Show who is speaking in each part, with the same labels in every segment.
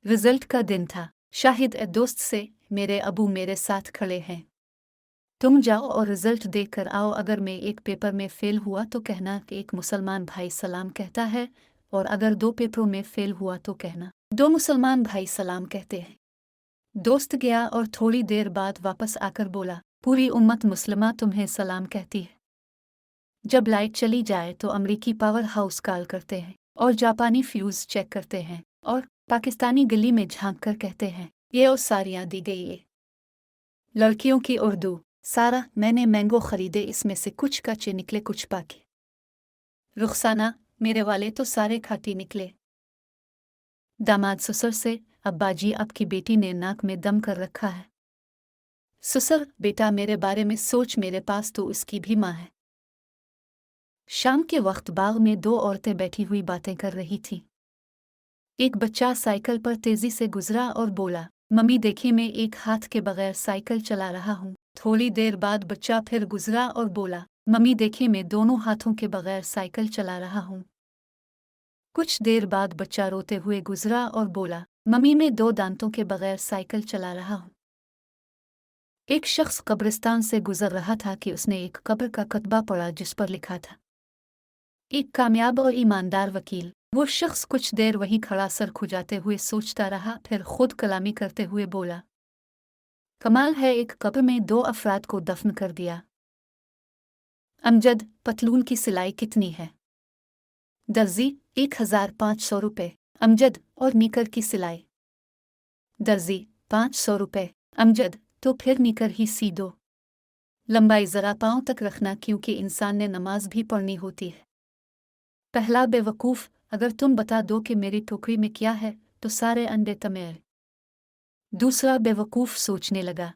Speaker 1: Result का दिन था। शाहिद ए दोस्त से, मेरे अबू मेरे साथ खड़े हैं, तुम जाओ और रिजल्ट देख कर आओ। अगर मैं एक पेपर में फेल हुआ तो कहना कि एक मुसलमान भाई सलाम कहता है, और अगर 2 पेपरों में फेल हुआ तो कहना 2 मुसलमान भाई सलाम कहते हैं। दोस्त गया और थोड़ी देर बाद वापस आकर बोला, पूरी उम्मत मुस्लिमा तुम्हें सलाम कहती है। जब लाइट चली जाए तो अमरीकी पावर हाउस कॉल करते हैं, और जापानी फ्यूज चेक करते हैं, और पाकिस्तानी गली में झांक कर कहते हैं, ये और सारियां दी गई है। लड़कियों की उर्दू। सारा, मैंने मैंगो खरीदे, इसमें से कुछ कच्चे निकले कुछ पाके। रुखसाना, मेरे वाले तो सारे खाटी निकले। दामाद ससुर से, अब्बाजी आपकी बेटी ने नाक में दम कर रखा है। ससुर, बेटा मेरे बारे में सोच, मेरे पास तो उसकी भी माँ है। शाम के वक्त बाग में 2 औरतें बैठी हुई बातें कर रही थीं। एक बच्चा साइकिल पर तेजी से गुजरा और बोला, मम्मी देखिए, मैं एक हाथ के बगैर साइकिल चला रहा हूँ। थोड़ी देर बाद बच्चा फिर गुजरा और बोला, मम्मी देखिए, मैं दोनों हाथों के बगैर साइकिल चला रहा हूँ। कुछ देर बाद बच्चा रोते हुए गुजरा और बोला, मम्मी मैं 2 दांतों के बगैर साइकिल चला रहा हूँ। एक शख्स कब्रिस्तान से गुजर रहा था कि उसने एक कब्र का कतबा पढ़ा जिस पर लिखा था, एक कामयाब और ईमानदार वकील। वो शख्स कुछ देर वहीं खड़ा सर खुजाते हुए सोचता रहा, फिर खुद कलामी करते हुए बोला, कमाल है, एक कब्र में 2 अफराद को दफन कर दिया। अमजद, पतलून की सिलाई कितनी है? दर्जी, 1500 रुपये। अमजद, और निकर की सिलाई? दर्जी, 500 रुपये। अमजद, तो फिर निकर ही सी दो। लंबाई जरा पाँव तक रखना, क्योंकि इंसान ने नमाज भी पढ़नी होती है। पहला बेवकूफ़, अगर तुम बता दो कि मेरी टोकरी में क्या है तो सारे अंडे तमेर। दूसरा बेवकूफ़ सोचने लगा।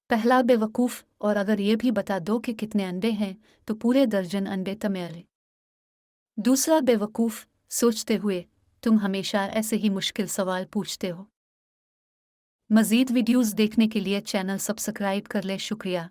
Speaker 1: पहला बेवकूफ़, और अगर ये भी बता दो कि कितने अंडे हैं तो पूरे दर्जन अंडे तमेर। दूसरा बेवकूफ़, सोचते हुए, तुम हमेशा ऐसे ही मुश्किल सवाल पूछते हो। मज़ीद वीडियोज़ देखने के लिए चैनल सब्सक्राइब कर ले। शुक्रिया।